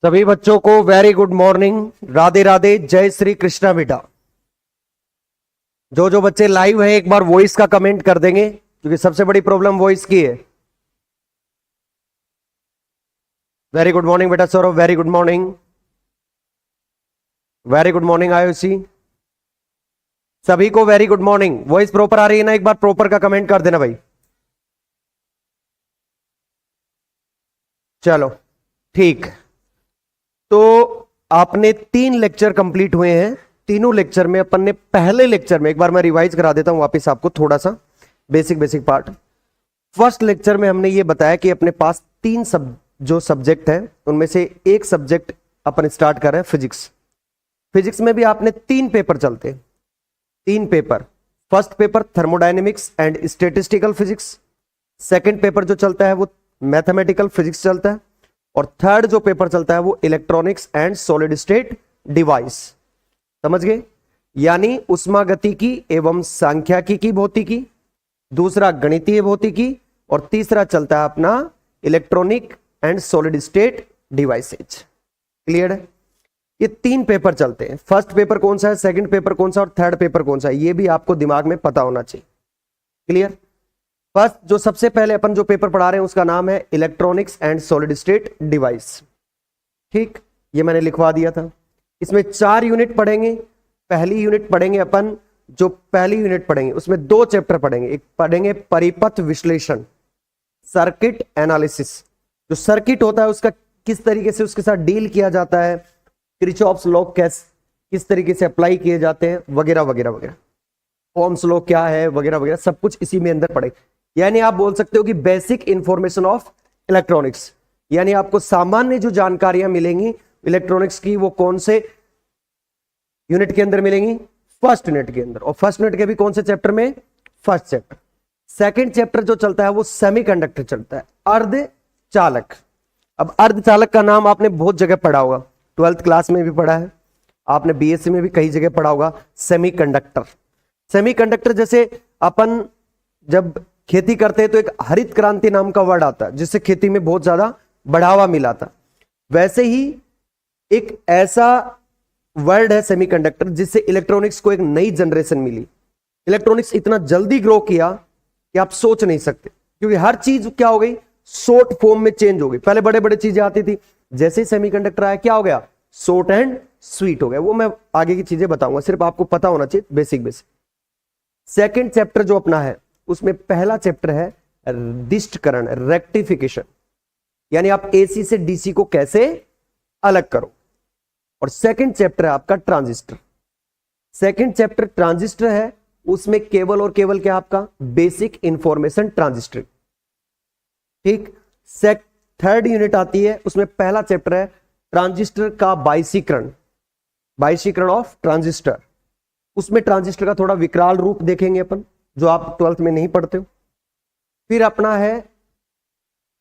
सभी बच्चों को very good morning, Radhe Radhe, जय श्री कृष्णा। बेटा जो जो बच्चे लाइव हैं एक बार वॉइस का कमेंट कर देंगे क्योंकि सबसे बड़ी प्रॉब्लम वॉइस की है। वेरी गुड मॉर्निंग बेटा Saurabh, very good morning, very good morning Ayushi. सभी को very good morning. Voice proper आ रही है ना? एक बार प्रॉपर का कमेंट कर देना भाई। चलो ठीक। तो आपने 3 लेक्चर कंप्लीट हुए हैं। तीनों लेक्चर में अपन ने पहले लेक्चर में, एक बार मैं रिवाइज करा देता हूं वापस आपको थोड़ा सा बेसिक पार्ट। फर्स्ट लेक्चर में हमने ये बताया कि अपने पास जो सब्जेक्ट है उनमें से एक सब्जेक्ट अपन स्टार्ट कर रहे हैं फिजिक्स। फिजिक्स में भी आपने 3 पेपर चलते हैं। 3 paper. First paper thermodynamics and statistical physics, second paper जो चलता है वो मैथमेटिकल फिजिक्स चलता है, और थर्ड जो पेपर चलता है वो electronics and solid state device. समझ गए? यानी उष्मागतिकी एवं सांख्यिकी की भौतिकी, दूसरा गणितीय भौतिकी, और तीसरा चलता है अपना electronic and solid state devices. Clear है? ये 3 पेपर चलते हैं। फर्स्ट पेपर कौन सा है, सेकंड पेपर कौन सा, और थर्ड पेपर कौन सा है, ये भी आपको दिमाग में पता होना चाहिए। क्लियर? फर्स्ट जो सबसे पहले अपन जो पेपर पढ़ा रहे हैं उसका नाम है electronics and solid state device. ठीक, ये मैंने लिखवा दिया था। इसमें 4 यूनिट पढ़ेंगे। पहली यूनिट पढ़ेंगे अपन, जो पहली यूनिट पढ़ेंगे उसमें 2 चैप्टर पढ़ेंगे। एक पढ़ेंगे परिपथ विश्लेषण, सर्किट एनालिसिस। जो सर्किट होता है उसका किस तरीके से उसके साथ डील किया जाता है, किरचॉफ्स लॉ किस तरीके से अप्लाई किए जाते हैं, वगैरह वगैरह वगैरह। ओम्स लॉ क्या है, वगैरह वगैरह, सब कुछ इसी में अंदर पढ़ेंगे। यानी आप बोल सकते हो कि बेसिक इंफॉर्मेशन ऑफ इलेक्ट्रॉनिक्स। यानी आपको सामान्य जो जानकारियां मिलेंगी इलेक्ट्रॉनिक्स की वो कौन से यूनिट के अंदर मिलेंगी? फर्स्ट यूनिट के अंदर। और फर्स्ट यूनिट के भी कौन से चैप्टर में? First chapter. सेकंड चैप्टर जो चलता है वो सेमीकंडक्टर चलता है, अर्धचालक। अब अर्धचालक का नाम आपने बहुत जगह पढ़ा होगा, 12th क्लास में भी पढ़ा है, आपने बीएससी में भी कई जगह पढ़ा होगा। सेमीकंडक्टर, सेमीकंडक्टर जैसे अपन जब खेती करते हैं तो एक हरित क्रांति नाम का वर्ड आता है जिससे खेती में बहुत ज्यादा बढ़ावा मिला था। वैसे ही एक ऐसा वर्ड है सेमीकंडक्टर जिससे इलेक्ट्रॉनिक्स को एक नई जनरेशन मिली। इलेक्ट्रॉनिक्स इतना जल्दी ग्रो किया कि आप सोच नहीं सकते, क्योंकि हर चीज क्या हो गई, शॉर्ट फॉर्म में चेंज हो गई। पहले बड़े बड़े चीजें आती थी, जैसे ही सेमीकंडक्टर आया क्या हो गया, शॉर्ट एंड स्वीट हो गया। वो मैं आगे की चीजें बताऊंगा, सिर्फ आपको पता होना चाहिए बेसिक। सेकेंड चैप्टर जो अपना है उसमें पहला चैप्टर है दिष्टकरण, रेक्टिफिकेशन, यानी आप एसी से डीसी को कैसे अलग करो। और सेकंड चैप्टर है आपका ट्रांजिस्टर। सेकंड चैप्टर ट्रांजिस्टर है, उसमें केवल और केवल क्या आपका बेसिक इंफॉर्मेशन ट्रांजिस्टर। ठीक। थर्ड यूनिट आती है, उसमें पहला चैप्टर है ट्रांजिस्टर का बाइसीकरण, बाइसीकरण ऑफ ट्रांजिस्टर। उसमें ट्रांजिस्टर का थोड़ा विकराल रूप देखेंगे अपन, जो आप 12th में नहीं पढ़ते हो। फिर अपना है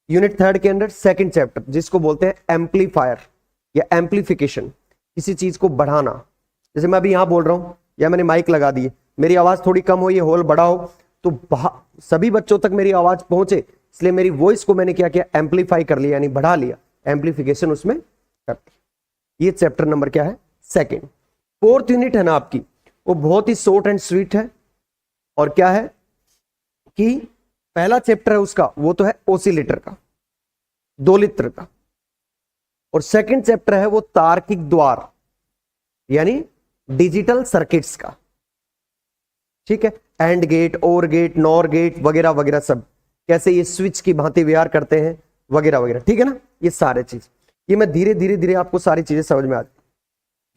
यूनिट थर्ड के अंदर सेकंड चैप्टर जिसको बोलते हैं एम्पलीफायर या एम्पलीफिकेशन, किसी चीज को बढ़ाना। जैसे मैं अभी यहां बोल रहा हूं या मैंने माइक लगा दी, मेरी आवाज थोड़ी कम हो, ये हॉल बड़ा हो, तो सभी बच्चों तक मेरी आवाज पहुंचे, इसलिए मेरी वॉइस को मैंने क्या किया, एम्पलीफाई कर लिया, यानी बढ़ा लिया, एम्पलीफिकेशन उसमें कर दिया। ये चैप्टर नंबर क्या है, सेकेंड। फोर्थ यूनिट है ना आपकी, वो बहुत ही शॉर्ट एंड स्वीट है, और क्या है कि पहला चैप्टर है उसका वो तो है ओसिलेटर का, दोलित्र का, और सेकंड चैप्टर है वो तार्किक द्वार यानी डिजिटल सर्किट्स का। ठीक है, एंड गेट, और गेट, नॉर गेट, वगैरह वगैरह, सब कैसे ये स्विच की भांति व्यवहार करते हैं, वगैरह वगैरह। ठीक है ना, ये सारे चीज, ये मैं धीरे धीरे धीरे आपको सारी चीजें समझ में आ जाती।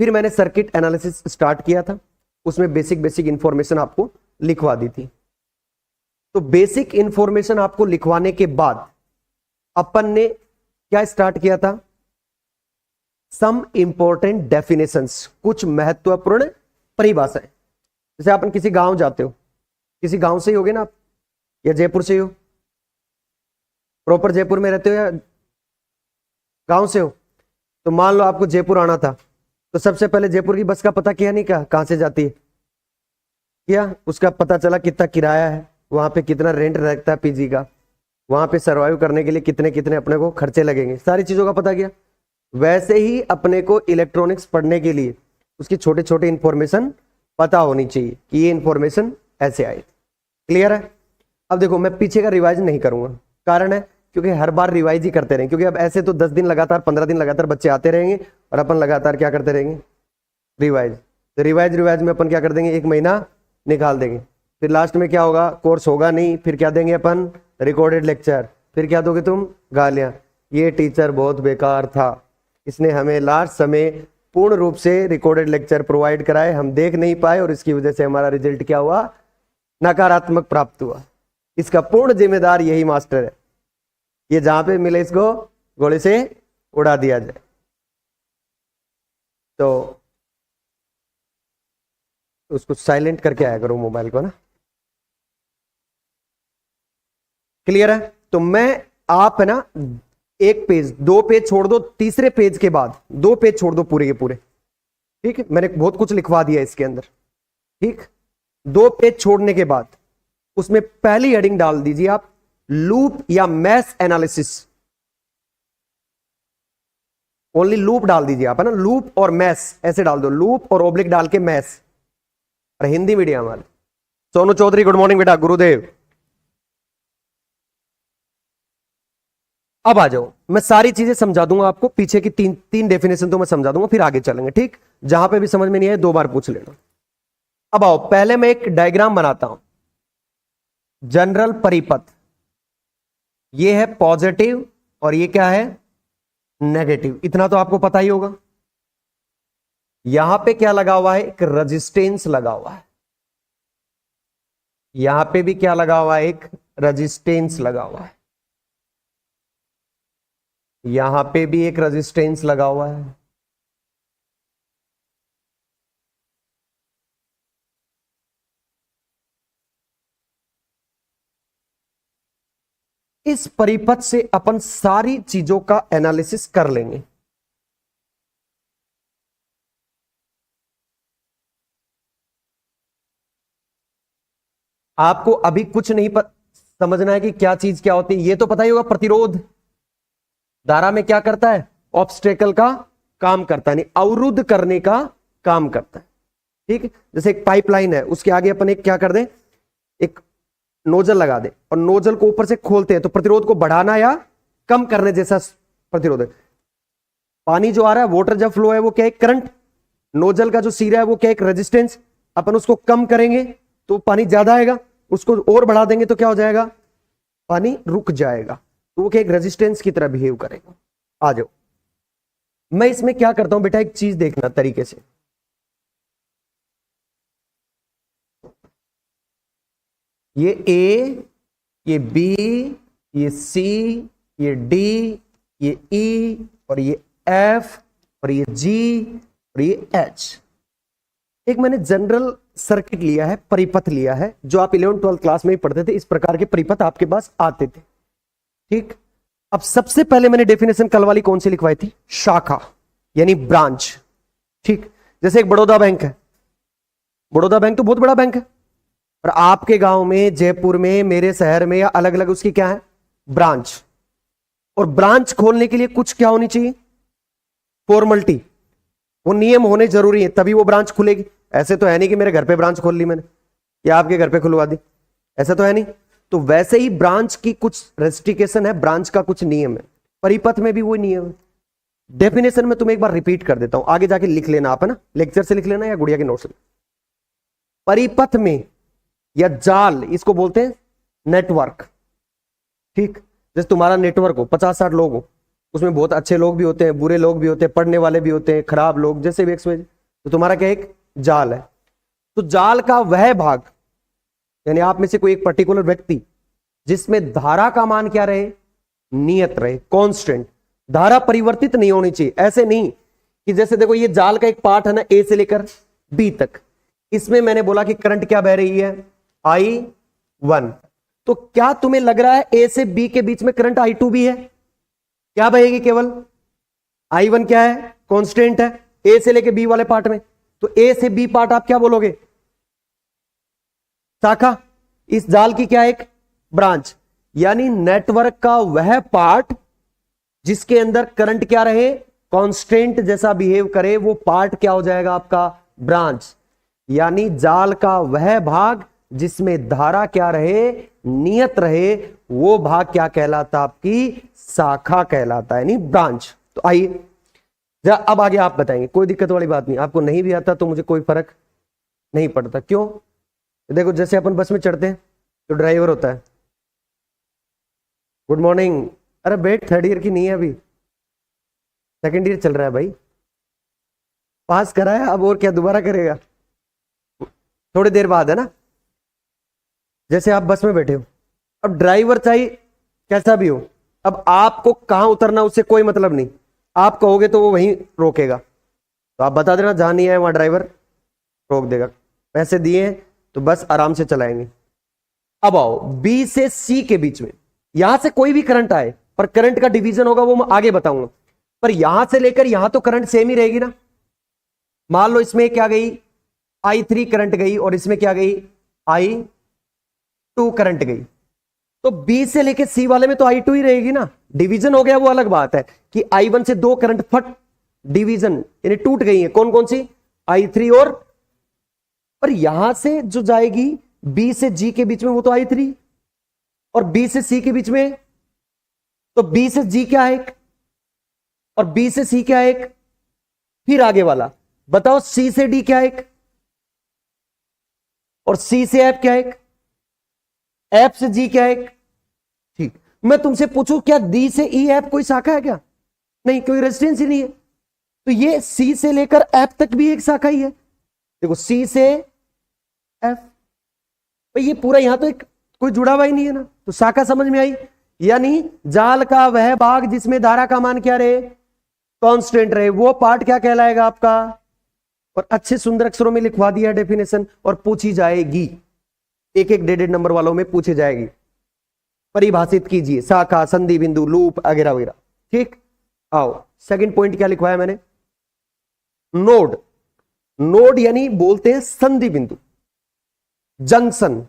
फिर मैंने सर्किट एनालिसिस स्टार्ट किया था, उसमें बेसिक बेसिक इंफॉर्मेशन आपको लिखवा दी थी। तो बेसिक इंफॉर्मेशन आपको लिखवाने के बाद अपन ने क्या स्टार्ट किया था, सम इंपॉर्टेंट डेफिनेशंस, कुछ महत्वपूर्ण परिभाषाएं। जैसे अपन किसी गांव जाते हो, किसी गांव से ही होगे ना आप, या जयपुर से ही हो, प्रॉपर जयपुर में रहते हो या गांव से हो, तो मान लो आपको जयपुर आना था, तो सबसे पहले जयपुर की बस का पता किया नहीं, क्या कहां से जाती है किया, उसका पता चला कितना किराया है, वहां पे कितना रेंट रहता है पीजी का, वहां पे सरवाइव करने के लिए कितने कितने अपने को खर्चे लगेंगे, सारी चीजों का पता किया। वैसे ही अपने को इलेक्ट्रॉनिक्स पढ़ने के लिए उसकी छोटे छोटे इंफॉर्मेशन पता होनी चाहिए कि ये इंफॉर्मेशन ऐसे आई। क्लियर है? अब देखो मैं पीछे का रिवाइज नहीं करूंगा, कारण है क्योंकि हर बार रिवाइज ही करते रहेंगे, क्योंकि अब ऐसे तो 10 दिन लगातार 15 दिन लगातार बच्चे आते रहेंगे और अपन लगातार क्या करते रहेंगे, रिवाइज। तो रिवाइज में अपन क्या कर देंगे, 1 महीना निकाल देंगे, फिर लास्ट में क्या होगा, कोर्स होगा नहीं, फिर क्या देंगे अपन, रिकॉर्डेड लेक्चर, फिर क्या दोगे तुम, गालियां। ये टीचर बहुत बेकार था, इसने हमें लास्ट समय पूर्ण रूप से रिकॉर्डेड लेक्चर प्रोवाइड कराए, हम देख नहीं पाए और इसकी वजह से हमारा रिजल्ट क्या हुआ, नकारात्मक प्राप्त हुआ। इसका पूर्ण जिम्मेदार यही मास्टर है। ये जहां पे मिले इसको गोले से उड़ा दिया जाए। तो उसको साइलेंट करके आया करो मोबाइल को ना। क्लियर है? तो मैं आप है ना, 1 पेज 2 पेज छोड़ दो, तीसरे पेज के बाद 2 पेज छोड़ दो पूरे के पूरे। ठीक है, मैंने बहुत कुछ लिखवा दिया इसके अंदर। ठीक, 2 पेज छोड़ने के बाद उसमें पहली हेडिंग डाल दीजिए आप, लूप या मैश एनालिसिस। ओनली लूप डाल दीजिए आप, है ना, लूप और मैश ऐसे डाल दो, लूप और ओब्लिक डाल के मैश। और हिंदी मीडियम वाले सोनू चौधरी, गुड मॉर्निंग बेटा, गुरुदेव। अब आ जाओ, मैं सारी चीजें समझा दूंगा आपको, पीछे की तीन डेफिनेशन तो मैं समझा दूंगा, फिर आगे चलेंगे। ठीक, जहां पे भी समझ में नहीं आए 2 बार पूछ लेना। अब आओ, पहले मैं एक डायग्राम बनाता हूं। जनरल परिपथ, ये है पॉजिटिव और ये क्या है, नेगेटिव। इतना तो आपको पता ही होगा। यहां पे क्या लगा हुआ है, एक रेजिस्टेंस लगा हुआ है। यहां पे भी क्या लगा हुआ है, एक रेजिस्टेंस लगा हुआ है। यहां पे भी एक रेजिस्टेंस लगा हुआ है। इस परिपथ से अपन सारी चीजों का एनालिसिस कर लेंगे। आपको अभी कुछ नहीं समझना है कि क्या चीज क्या होती है, ये तो पता ही होगा। प्रतिरोध धारा में क्या करता है, ऑब्स्टेकल का काम करता है, नहीं अवरुद्ध करने का काम करता है। ठीक है, जैसे एक पाइपलाइन है, उसके आगे अपन एक क्या कर दें, एक नोजल लगा दे और नोजल को ऊपर से खोलते हैं, तो प्रतिरोध को बढ़ाना या कम करने जैसा प्रतिरोध है। पानी जो आ रहा है, वाटर जब फ्लो है, वो क्या है, करंट। नोजल का जो सिरा है वो क्या, एक रेजिस्टेंस। अपन उसको कम करेंगे तो पानी ज्यादा आएगा, उसको और बढ़ा देंगे तो क्या हो जाएगा, पानी रुक जाएगा। तो वो क्या, एक रेजिस्टेंस की तरह बिहेव करेगा। आ जाओ, मैं इसमें क्या करता हूं बेटा, एक चीज देखना तरीके से। ये ए, ये बी, ये सी, ये डी, ये ई, और ये एफ, और ये जी, और ये एच। एक मैंने जनरल सर्किट लिया है, परिपथ लिया है, जो आप 11th 12th क्लास में ही पढ़ते थे। इस प्रकार के परिपथ आपके पास आते थे। ठीक, अब सबसे पहले मैंने डेफिनेशन कल वाली कौन सी लिखवाई थी, शाखा यानी ब्रांच। ठीक, जैसे एक बड़ौदा बैंक है, बड़ौदा बैंक तो बहुत बड़ा बैंक है, और आपके गांव में, जयपुर में, मेरे शहर में, या अलग अलग उसकी क्या है, ब्रांच। और ब्रांच खोलने के लिए कुछ क्या होनी चाहिए, फॉर्मलिटी, वो नियम होने जरूरी है, तभी वो ब्रांच खुलेगी। ऐसे तो है नहीं कि मेरे घर पे ब्रांच खोल ली मैंने या आपके घर पे खुलवा दी, ऐसा तो है नहीं। तो वैसे ही ब्रांच की कुछ रेस्ट्रिक्शन है, ब्रांच का कुछ नियम है, परिपथ में भी वही नियम है। डेफिनेशन में तुम्हें एक बार रिपीट कर देता हूं, आगे जाके लिख लेना आप, है ना, लेक्चर से लिख लेना या गुड़िया के नोट से। परिपथ में या जाल, इसको बोलते हैं नेटवर्क। ठीक, जैसे तुम्हारा नेटवर्क हो, 50-60 लोग हो, उसमें बहुत अच्छे लोग भी होते हैं, बुरे लोग भी होते हैं, पढ़ने वाले भी होते हैं, खराब लोग, जैसे भी XYZ, तो तुम्हारा क्या एक जाल है। तो जाल का वह भाग, यानी आप में से कोई एक पर्टिकुलर व्यक्ति जिसमें धारा का मान क्या रहे, नियत रहे, कांस्टेंट। धारा परिवर्तित नहीं होनी चाहिए। ऐसे नहीं कि जैसे देखो ये जाल का एक पार्ट है ना, ए से लेकर बी तक, इसमें मैंने बोला कि करंट क्या बह रही है, I1। तो क्या तुम्हें लग रहा है ए से बी के बीच में करंट I2 भी है? क्या बहेगी, केवल I1 क्या है, कांस्टेंट है, ए से लेके बी वाले पार्ट में। तो ए से बी पार्ट आप क्या बोलोगे, शाखा। इस जाल की क्या, एक ब्रांच, यानी नेटवर्क का वह पार्ट जिसके अंदर करंट क्या रहे, कांस्टेंट जैसा बिहेव करे वो पार्ट क्या हो जाएगा आपका, ब्रांच। यानी जाल का वह भाग जिसमें धारा क्या रहे, नियत रहे, वो भाग क्या कहलाता, आपकी शाखा कहलाता है, यानी ब्रांच। तो आइए जरा अब आगे आप बताएंगे, कोई दिक्कत वाली बात नहीं, आपको नहीं भी आता तो मुझे कोई फर्क नहीं पड़ता। क्यों? देखो जैसे अपन बस में चढ़ते हैं तो ड्राइवर होता है, गुड मॉर्निंग, अरे बेट थर्ड ईयर की नहीं है अभी, सेकंड ईयर चल रहा है भाई, पास कराया अब और क्या दोबारा करेगा, थोड़ी देर बाद है ना। जैसे आप बस में बैठे हो, अब ड्राइवर चाहे कैसा भी हो, अब आपको कहां उतरना उससे कोई मतलब नहीं, आप कहोगे तो वो वहीं रोकेगा, तो आप बता देना जहां नहीं है वहां ड्राइवर रोक देगा, पैसे दिए तो बस आराम से चलाएंगे। अब आओ बी से सी के बीच में, यहां से कोई भी करंट आए, पर करंट का डिवीजन होगा वो मैं आगे बताऊंगा, पर यहां से लेकर यहां तो करंट सेम ही रहेगी ना। मान लो इसमें क्या गई, I3 करंट गई और इसमें क्या गई, I2 करंट गई, तो B से लेकर C वाले में तो I2 ही रहेगी ना। डिवीजन हो गया वो अलग बात है कि I1 से दो करंट फट डिवीजन यानी टूट गई है, कौन कौन सी, I3 और यहां से जो जाएगी B से G के बीच में वो तो I3, और B से C के बीच में तो B से G क्या है एक, और B से C क्या है एक, फिर आगे वाला बताओ C से D क्या है एक, और C से F क्या है एक, F से G क्या है एक। ठीक, मैं तुमसे पूछूं क्या D से E F कोई शाखा है क्या, नहीं, कोई रेजिस्टेंस ही नहीं है, तो ये C से लेकर F तक भी एक शाखा ही है। देखो C से F, भाई ये पूरा यहां तो एक कोई जुड़ा हुआ ही नहीं है ना, तो शाखा समझ में आई। यानी जाल का वह भाग जिसमें धारा का मान क्या रहे, कांस्टेंट रहे, वो पार्ट क्या कहलाएगा आपका, और अच्छे सुंदर अक्षरों में लिखवा दिया डेफिनेशन, और पूछी जाएगी, एक एक डेडेड नंबर वालों में पूछी जाएगी। परिभाषित कीजिए शाखा, संधि बिंदु, लूप वगैरह वगैरह। ठीक, आओ सेकंड पॉइंट क्या लिखवाया मैंने, नोड। नोड यानी बोलते हैं संधि बिंदु, जंक्शन।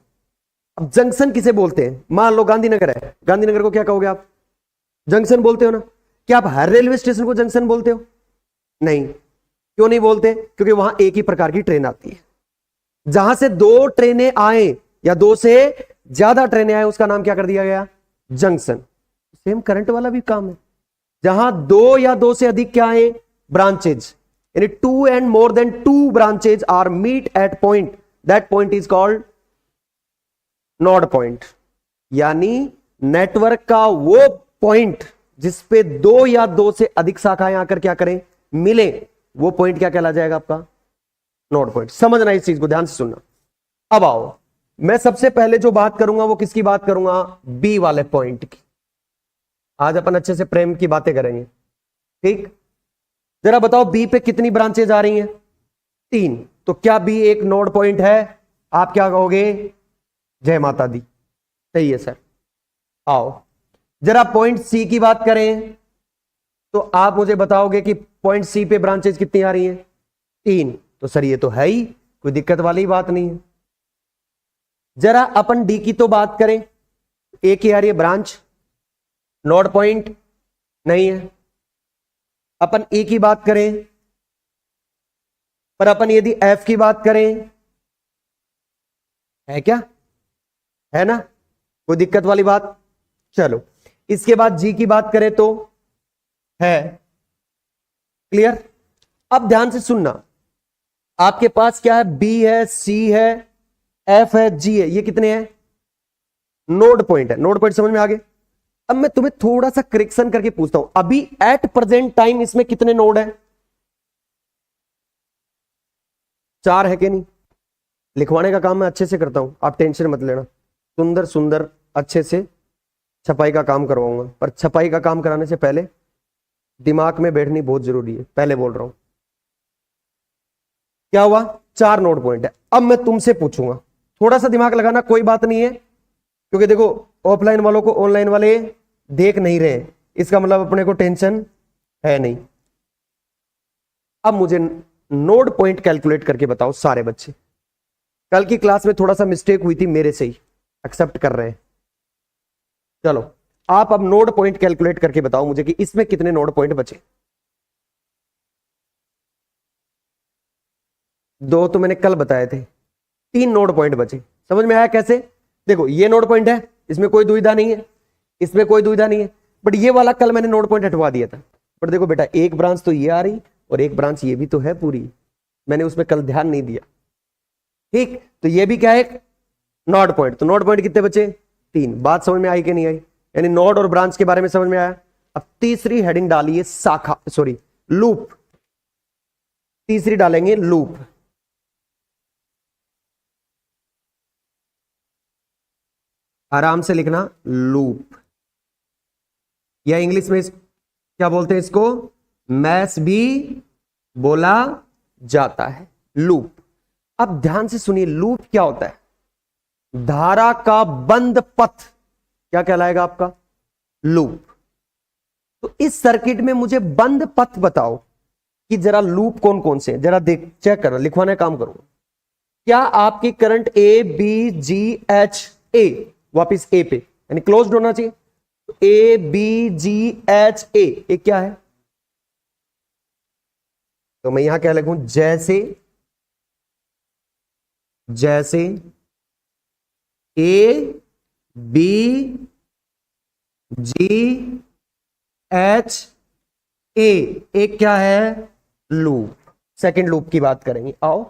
अब जंक्शन किसे बोलते हैं, मान लो गांधीनगर है, गांधीनगर को क्या कहोगे आप, जंक्शन बोलते हो ना। क्या आप हर रेलवे स्टेशन को जंक्शन बोलते हो, नहीं। क्यों नहीं बोलते, क्योंकि वहां एक ही प्रकार की ट्रेन आती है, जहां से दो ट्रेनें आए या दो से ज्यादा ट्रेनें आए उसका नाम क्या कर दिया गया, जंक्शन। सेम करंट वाला भी काम है, जहां दो या दो से अधिक क्या है, ब्रांचेज, यानी 2 and more than 2 branches are meet at point, that point is called node point. यानी नेटवर्क का वो पॉइंट जिसपे दो या दो से अधिक शाखाएं आकर क्या करें, मिले, वो पॉइंट क्या कहला जाएगा आपका, नोड पॉइंट। समझना इस चीज को, ध्यान से सुनना। अब आओ, मैं सबसे पहले जो बात करूंगा वो किसकी बात करूंगा, बी वाले पॉइंट की। आज अपन अच्छे से प्रेम की बातें करेंगे। ठीक, जरा बताओ बी पे कितनी ब्रांचेज आ रही हैं, 3, तो क्या बी एक नोड पॉइंट है, आप क्या कहोगे, जय माता दी, सही है सर। आओ जरा पॉइंट सी की बात करें, तो आप मुझे बताओगे कि पॉइंट सी पे ब्रांचेज कितनी आ रही हैं, 3, तो सर ये तो है ही, कोई दिक्कत वाली बात नहीं है। जरा अपन डी की तो बात करें, एक ही आ रही है ब्रांच, नोड पॉइंट नहीं है। अपन ए की बात करें, पर अपन यदि एफ की बात करें, है क्या, है ना, कोई दिक्कत वाली बात। चलो इसके बाद जी की बात करें तो है, क्लियर। अब ध्यान से सुनना, आपके पास क्या है, बी है, सी है, एफ है, जी है, ये कितने हैं, नोड पॉइंट है। नोड पॉइंट समझ में आ गए। अब मैं तुम्हें थोड़ा सा करेक्शन करके पूछता हूं, अभी एट प्रेजेंट टाइम इसमें कितने नोड हैं, 4 है कि नहीं। लिखवाने का काम मैं अच्छे से करता हूं, आप टेंशन मत लेना, सुंदर सुंदर अच्छे से छपाई का काम करवाऊंगा, पर छपाई का काम कराने से पहले दिमाग में बैठनी बहुत जरूरी है, पहले बोल रहा हूं। क्या हुआ, 4 नोड पॉइंट है। अब मैं तुमसे पूछूंगा, थोड़ा सा दिमाग लगाना, कोई बात नहीं है, क्योंकि देखो ऑफलाइन वालों को ऑनलाइन वाले देख नहीं रहे, इसका मतलब अपने को टेंशन है नहीं। अब मुझे नोड पॉइंट कैलकुलेट करके बताओ सारे बच्चे, कल की क्लास में थोड़ा सा मिस्टेक हुई थी मेरे से ही, एक्सेप्ट कर रहे हैं। चलो आप अब नोड पॉइंट कैलकुलेट करके बताओ मुझे कि इसमें कितने नोड पॉइंट बचे। दो तो मैंने कल बताए थे, 3 नोड पॉइंट बचे। समझ में आया कैसे? देखो ये नोड पॉइंट है, इसमें कोई दुविधा नहीं है, इसमें कोई दुविधा नहीं है, बट ये वाला कल मैंने नोड पॉइंट हटवा दिया था। बट देखो बेटा, एक ब्रांच तो ये आ रही और एक ब्रांच ये भी तो है पूरी, मैंने उसमें कल ध्यान नहीं दिया। ठीक, तो ये भी क्या है, एक नोड पॉइंट। तो नोड पॉइंट कितने बचे? 3। बात समझ में आई कि नहीं आई? यानी नोड और ब्रांच के बारे में समझ में आया। अब तीसरी हेडिंग डालिए शाखा, सॉरी लूप। तीसरी डालेंगे लूप। आराम से लिखना, लूप, या इंग्लिश में क्या बोलते हैं इसको, मैश भी बोला जाता है, लूप। अब ध्यान से सुनिए, लूप क्या होता है? धारा का बंद पथ क्या कहलाएगा आपका? लूप। तो इस सर्किट में मुझे बंद पथ बताओ कि जरा लूप कौन कौन से हैं, जरा देख चेक करना, लिखवाने का काम करूंगा। क्या आपकी current A B G H A, वापिस ए पे, यानी क्लोज्ड होना चाहिए। ए बी जी एच ए क्या है? तो मैं यहां क्या लिखूं, जैसे, जैसे ए बी जी एच ए क्या है? लूप। सेकंड लूप की बात करेंगे, आओ।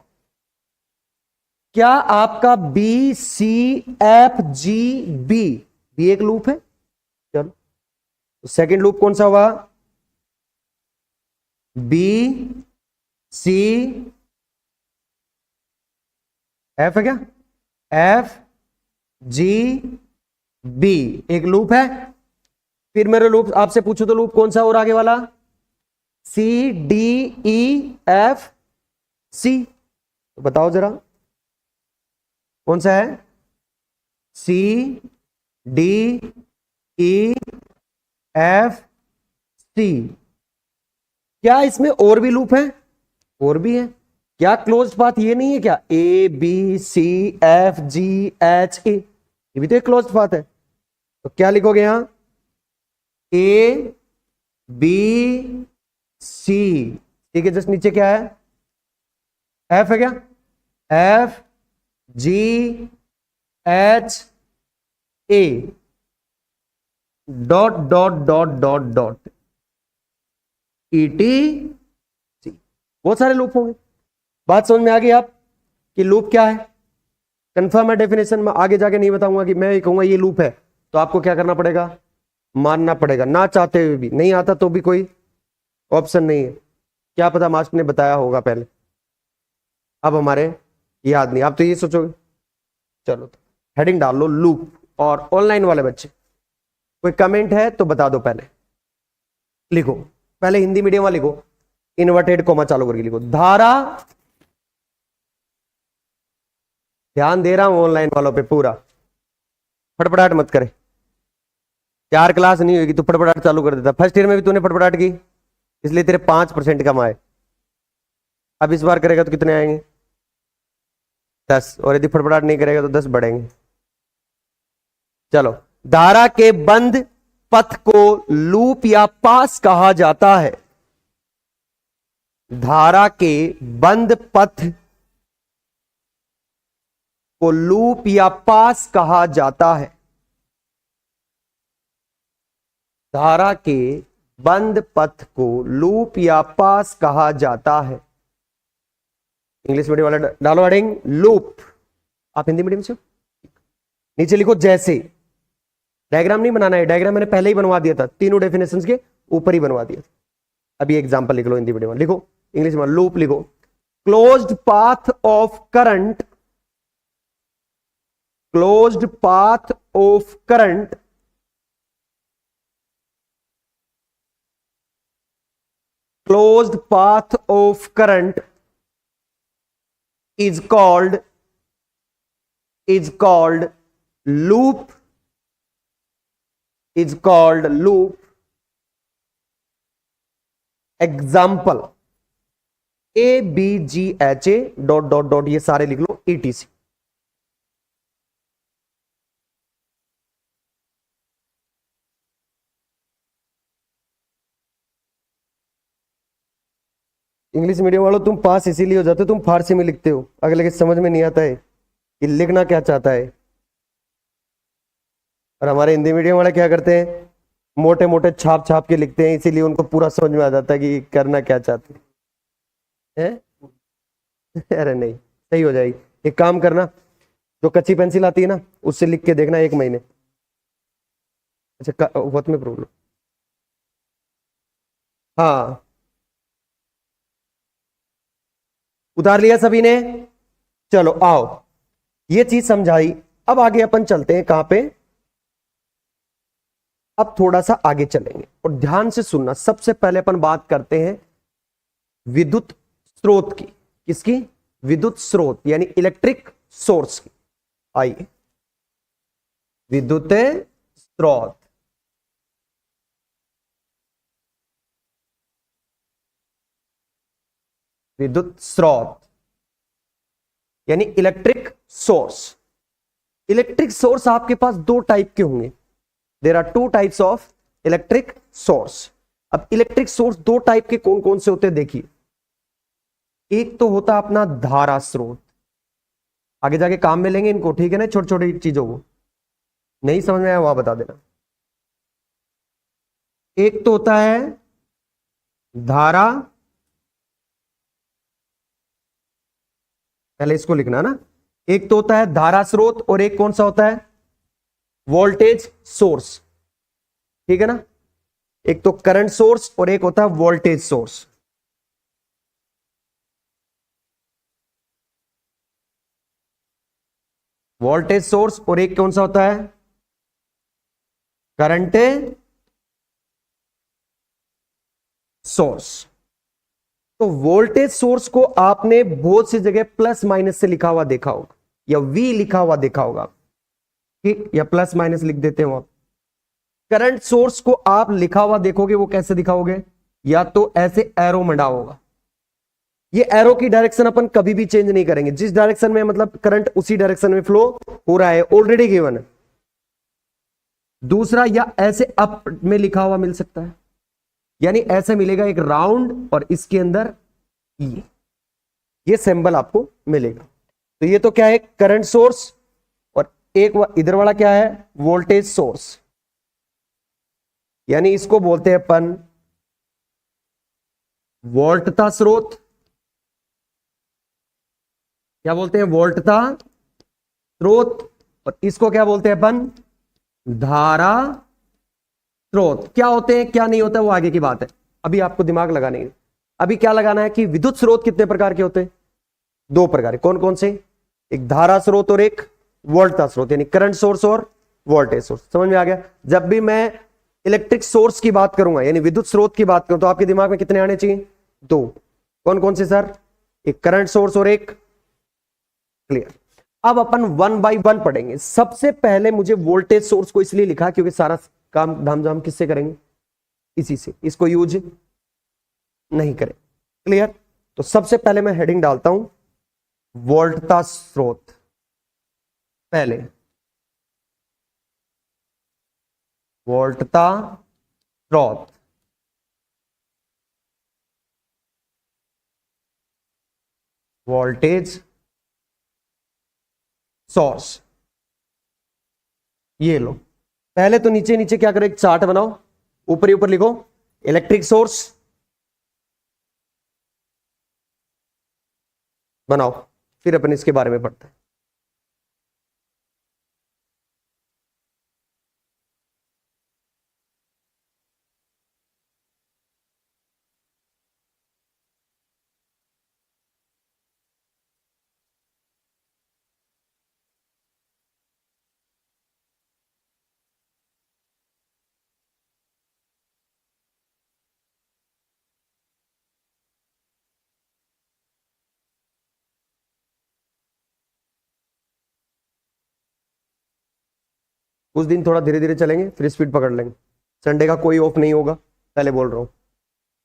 क्या आपका B C F G B भी एक लूप है? चलो, तो सेकंड लूप कौन सा हुआ? बी सी एफ है क्या? एफ जी बी एक लूप है। फिर मेरे लूप आपसे पूछो तो लूप कौन सा और आगे वाला? सी डी ई एफ सी, तो बताओ जरा कौन सा है? C D E F C. क्या इसमें और भी लूप है? और भी है। क्या क्लोज्ड पाथ ये नहीं है क्या? A B C F G H A, ये भी तो एक क्लोज्ड पाथ है। तो क्या लिखोगे यहां? ए बी सी, ठीक है, जस्ट नीचे क्या है? एफ है क्या? F G H A, dot dot dot dot dot E T C. बहुत सारे लूप होंगे। बात समझ में आ गई आप कि लूप क्या है? कंफर्म है डेफिनेशन में? आगे जाके नहीं बताऊंगा कि मैं कहूंगा ये लूप है तो आपको क्या करना पड़ेगा? मानना पड़ेगा, ना चाहते हुए भी। नहीं आता तो भी कोई ऑप्शन नहीं है, क्या पता मास्टर ने बताया होगा पहले, अब हमारे याद नहीं। आप तो ये सोचोगे। चलो, तो हेडिंग डाल लो लूप। और ऑनलाइन वाले बच्चे, कोई कमेंट है तो बता दो, पहले लिखो, पहले हिंदी मीडियम वाले लिखो, इन्वर्टेड कोमा चालू करके लिखो, धारा। ध्यान दे रहा हूं ऑनलाइन वालों पे पूरा, फटफटाहट मत करे। 4 क्लास नहीं होगी तो फटफटाहट चालू कर देता। फर्स्ट ईयर में भी तूने फटफटाहट की, इसलिए तेरे 5% कम आए। अब इस बार करेगा तो कितने आएंगे? 10। और यदि फटफटाहट नहीं करेगा तो 10 बढ़ेंगे। चलो, धारा के बंद पथ को लूप या पास कहा जाता है। धारा के बंद पथ को लूप या पास कहा जाता है। धारा के बंद पथ को लूप या पास कहा जाता है। इंग्लिश मीडियम वाला डालो हेडिंग लूप, आप हिंदी मीडियम से हो? नीचे लिखो जैसे। डायग्राम नहीं बनाना है, डायग्राम मैंने पहले ही बनवा दिया था, तीनों डेफिनेशंस के ऊपर ही बनवा दिया था। अभी एग्जांपल लिख लो हिंदी मीडियम, लिखो इंग्लिश में लूप लिखो, closed path of current, closed path of current closed path of current is called loop, is called loop. Example A B G H A dot dot dot, ये सारे लिख लो ETC। English medium वालों तुम पास इसीलिए हो जाते हो, तुम फारसी में लिखते हो, अगले के समझ में नहीं आता है कि लिखना क्या चाहता है। और हमारे हिंदी मीडियम वाले क्या करते हैं, मोटे मोटे छाप छाप के लिखते हैं, इसीलिए उनको पूरा समझ में आ जाता है कि करना क्या चाहते हैं। अरे नहीं, सही हो जाएगी। एक काम करना, जो कच्ची पेंसिल आती है ना उससे लिख के देखना 1 महीने। अच्छा वक्त में प्रॉब्लम, हाँ उतार लिया सभी ने। चलो आओ, ये चीज समझाई। अब आगे अपन चलते हैं कहां पे, अब थोड़ा सा आगे चलेंगे और ध्यान से सुनना। सबसे पहले अपन बात करते हैं विद्युत स्रोत की। किसकी? विद्युत स्रोत यानी इलेक्ट्रिक सोर्स की। आइए, विद्युत स्रोत, विद्युत स्रोत यानी इलेक्ट्रिक सोर्स। इलेक्ट्रिक सोर्स आपके पास दो टाइप के होंगे। There are two types of electric source. अब इलेक्ट्रिक सोर्स दो टाइप के कौन कौन से होते हैं देखिए। एक तो होता अपना धारा स्रोत, आगे जाके काम में लेंगे इनको, ठीक है ना, छोटी छोटी चीजों को नहीं समझ में आया वहां बता देना। एक तो होता है धारा, पहले इसको लिखना ना, एक तो होता है धारा स्रोत और एक कौन सा होता है, वोल्टेज सोर्स, ठीक है ना। एक तो करंट सोर्स और एक होता है वोल्टेज सोर्स। वोल्टेज सोर्स और एक कौन सा होता है, करंट सोर्स। तो वोल्टेज सोर्स को आपने बहुत सी जगह प्लस माइनस से लिखा हुआ देखा होगा या वी लिखा हुआ देखा होगा, ठीक, या प्लस माइनस लिख देते हो आप। करंट सोर्स को आप लिखा हुआ देखोगे, वो कैसे दिखाओगे, या तो ऐसे एरो मंडा होगा। ये एरो की डायरेक्शन अपन कभी भी चेंज नहीं करेंगे, जिस डायरेक्शन में मतलब करंट उसी डायरेक्शन में फ्लो हो रहा है, ऑलरेडी गिवन है। दूसरा, या ऐसे अप में लिखा हुआ मिल सकता है, यानी ऐसे मिलेगा एक राउंड और इसके अंदर ये सिंबल आपको मिलेगा। तो ये तो क्या है, करंट सोर्स, और एक इधर वाला क्या है, वोल्टेज सोर्स, यानी इसको बोलते हैं अपन वोल्टता स्रोत। क्या बोलते हैं, वोल्टता स्रोत। और इसको क्या बोलते हैं अपन, धारा स्रोत। क्या होते हैं क्या नहीं होता है वो आगे की बात है, अभी आपको दिमाग लगाने की। अभी क्या लगाना है कि विद्युत स्रोत कितने प्रकार के होते हैं, दो प्रकार। कौन कौन से, एक धारा स्रोत और एक वोल्टता स्रोत, यानी करंट सोर्स और वोल्टेज सोर्स। समझ में आ गया। जब भी मैं इलेक्ट्रिक सोर्स की बात करूंगा यानी विद्युत स्रोत की बात करूं तो आपके दिमाग में कितने आने चाहिए, दो। कौन कौन से सर, एक करंट सोर्स और एक, क्लियर। अब अपन 1 बाय 1 पढ़ेंगे। सबसे पहले मुझे वोल्टेज सोर्स को इसलिए लिखा क्योंकि सारा काम धामधाम किससे करेंगे, इसी से, इसको यूज नहीं करें, क्लियर। तो सबसे पहले मैं हेडिंग डालता हूं वोल्टता स्रोत। पहले वोल्टता स्रोत, वोल्टेज सोर्स, ये लो। पहले तो नीचे नीचे क्या करो, एक चार्ट बनाओ, ऊपर ही ऊपर लिखो इलेक्ट्रिक सोर्स बनाओ, फिर अपन इसके बारे में पढ़ते हैं। कुछ दिन थोड़ा धीरे धीरे चलेंगे, फिर स्पीड पकड़ लेंगे। संडे का कोई ऑफ नहीं होगा, पहले बोल रहा हूं।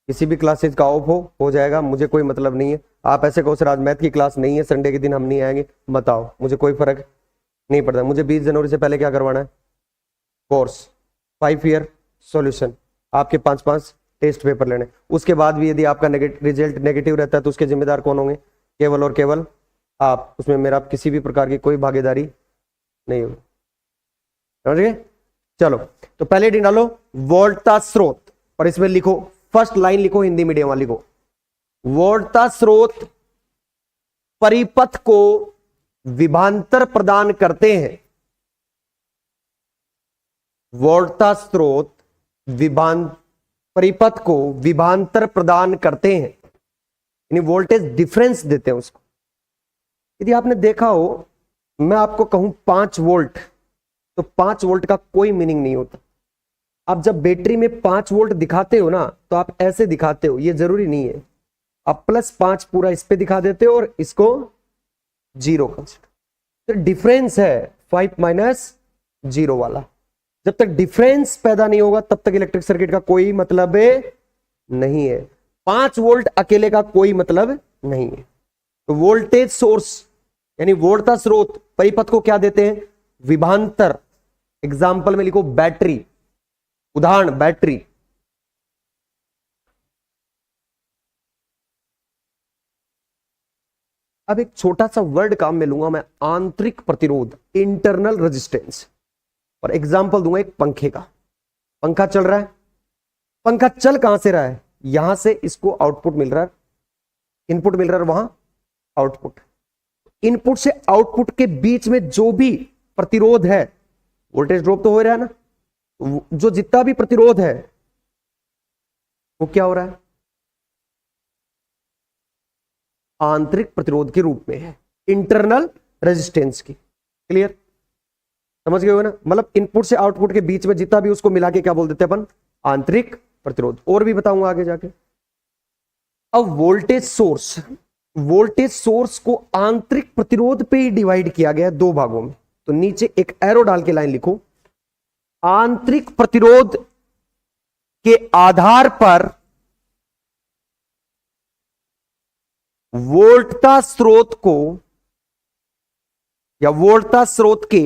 किसी भी क्लासेस का ऑफ हो जाएगा, मुझे कोई मतलब नहीं है। आप ऐसे कहो सर आज मैथ की क्लास नहीं है, संडे के दिन हम नहीं आएंगे, मत आओ, मुझे कोई फर्क नहीं पड़ता। मुझे 20 जनवरी से पहले क्या करवाना है, कोर्स 5 ईयर सॉल्यूशन, आपके 5-5 टेस्ट पेपर लेने। उसके बाद भी यदि आपका रिजल्ट नेगेटिव रहता है तो उसके जिम्मेदार कौन होंगे? केवल और केवल आप। उसमें मेरा किसी भी प्रकार की कोई भागीदारी नहीं होगी। समझ गए? चलो, तो पहले हेडिंग डालो वोल्टता स्रोत, और इसमें लिखो, फर्स्ट लाइन लिखो, हिंदी मीडियम वाली को, वोल्टता स्रोत परिपथ को विभवांतर प्रदान करते हैं। वोल्टता स्रोत परिपथ को विभवांतर प्रदान करते हैं, यानी वोल्टेज डिफरेंस देते हैं उसको। यदि आपने देखा हो, मैं आपको कहूं 5 वोल्ट, तो 5 वोल्ट का कोई मीनिंग नहीं होता। आप जब बैटरी में 5 वोल्ट दिखाते हो ना, तो आप ऐसे दिखाते हो, ये जरूरी नहीं है। आप +5 पूरा इस पे दिखा देते हो और इसको 0 कंसिडर। तो डिफरेंस है 5 - 0 वाला। जब तक डिफरेंस पैदा नहीं होगा तब तक इलेक्ट्रिक सर्किट का कोई मतलब नहीं है। 5 वोल्ट अकेले का कोई मतलब नहीं है। तो वोल्टेज सोर्स यानी वोल्टता स्रोत परिपथ को क्या देते हैं? विभवांतर। एग्जाम्पल में लिखो बैटरी, उदाहरण बैटरी। अब एक छोटा सा वर्ड काम में लूंगा मैं, आंतरिक प्रतिरोध, इंटरनल रेजिस्टेंस, और एग्जाम्पल दूंगा एक पंखे का। पंखा चल रहा है, पंखा चल कहां से रहा है? यहां से इसको आउटपुट मिल रहा है, इनपुट मिल रहा है, वहां आउटपुट। इनपुट से आउटपुट के बीच में जो भी प्रतिरोध है, वोल्टेज ड्रॉप तो हो रहा है ना, जो जितना भी प्रतिरोध है वो क्या हो रहा है? आंतरिक प्रतिरोध के रूप में है, इंटरनल रेजिस्टेंस की। क्लियर? समझ गए हो ना? मतलब इनपुट से आउटपुट के बीच में जितना भी उसको मिला के क्या बोल देते हैं अपन? आंतरिक प्रतिरोध। और भी बताऊंगा आगे जाके। अब वोल्टेज सोर्स को आंतरिक प्रतिरोध पे ही डिवाइड किया गया है 2 भागों में। तो नीचे एक एरो डाल के लाइन लिखो, आंतरिक प्रतिरोध के आधार पर वोल्टता स्रोत को या वोल्टता स्रोत के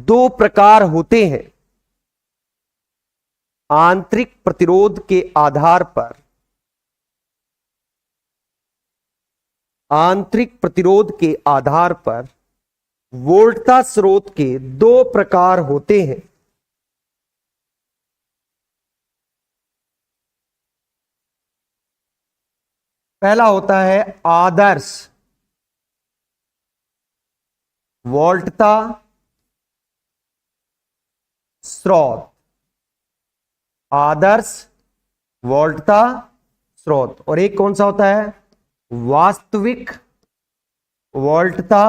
2 प्रकार होते हैं। आंतरिक प्रतिरोध के आधार पर, आंतरिक प्रतिरोध के आधार पर वोल्टता स्रोत के 2 प्रकार होते हैं। पहला होता है आदर्श वोल्टता स्रोत, आदर्श वोल्टता स्रोत। और एक कौन सा होता है? वास्तविक वोल्टता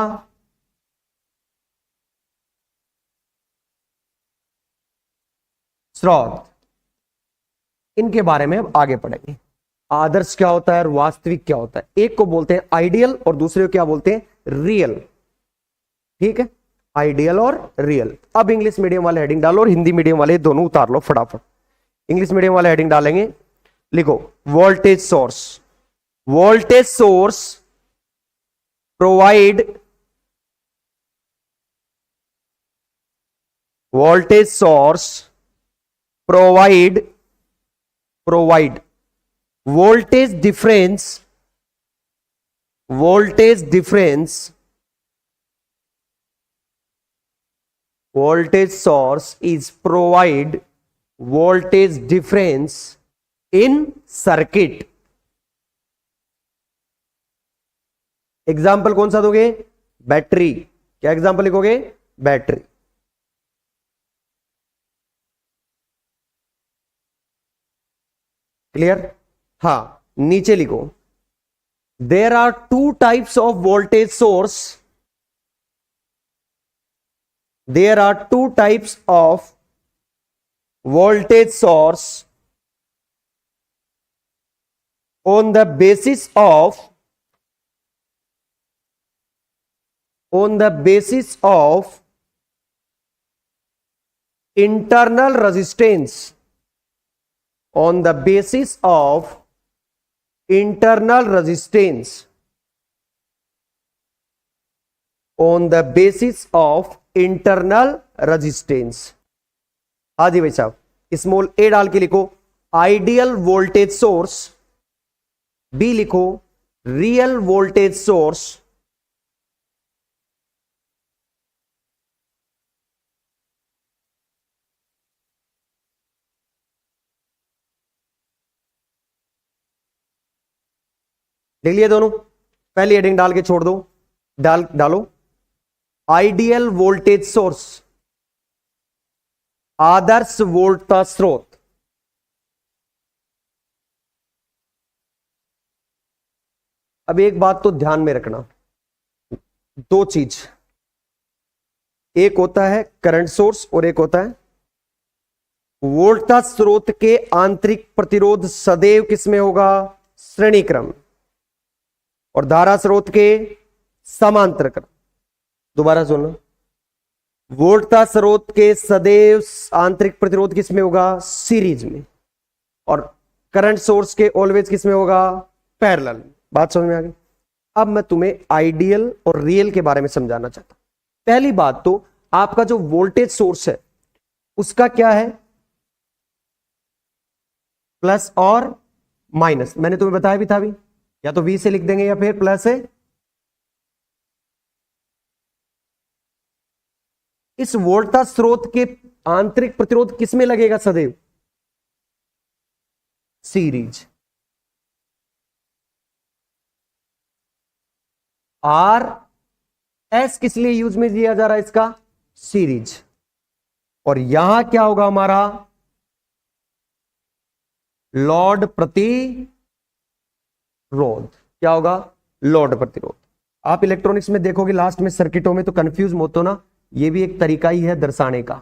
स्रोत। इनके बारे में अब आगे पढ़ेंगे। आदर्श क्या होता है और वास्तविक क्या होता है? एक को बोलते हैं आइडियल और दूसरे को क्या बोलते हैं? रियल। ठीक है, आइडियल और रियल। अब इंग्लिश मीडियम वाले हेडिंग डालो और हिंदी मीडियम वाले दोनों उतार लो फटाफट। इंग्लिश मीडियम वाले हेडिंग डालेंगे, लिखो voltage source. Voltage source provide, voltage source provide voltage difference voltage source is provide voltage difference in circuit। Example कौन सा दोगे? बैटरी। क्या एग्जाम्पल लिखोगे? बैटरी। क्लियर? हाँ, नीचे लिखो, there are 2 types of voltage source. There are 2 types of voltage source on the basis of internal resistance, on the basis of internal resistance, on the basis of internal resistance। हाँ जी भाई साहब, small ए डाल के लिखो ideal voltage source, B लिखो real voltage source, लिख लिए दोनों, पहली हेडिंग डाल के छोड़ दो, डालो आइडियल वोल्टेज सोर्स, आदर्श वोल्टता स्रोत। अब एक बात तो ध्यान में रखना, दो चीज, एक होता है करंट सोर्स और एक होता है वोल्टता स्रोत के आंतरिक प्रतिरोध सदैव किसमें होगा, श्रेणी क्रम, और धारा स्रोत के समांतर क्रम। दोबारा सुनना, वोल्टता स्रोत के सदैव आंतरिक प्रतिरोध किसमें होगा, सीरीज में, और करंट सोर्स के ऑलवेज किसमें होगा, पैरेलल। बात समझ में आ गई। अब मैं तुम्हें आइडियल और रियल के बारे में समझाना चाहता हूं। पहली बात तो आपका जो वोल्टेज सोर्स है उसका क्या है, प्लस और माइनस। मैंने तुम्हें बताया भी था अभी, या तो V से लिख देंगे या फिर प्लस है। इस वोल्टता स्रोत के आंतरिक प्रतिरोध किसमें लगेगा सदैव, सीरीज। आर एस किस लिए यूज में दिया जा रहा है इसका, सीरीज। और यहां क्या होगा हमारा, लोड प्रतिरोध। क्या होगा, लोड प्रतिरोध। आप इलेक्ट्रॉनिक्स में देखोगे लास्ट में सर्किटों में तो कंफ्यूज मत हो ना, ये भी एक तरीका ही है दर्शाने का।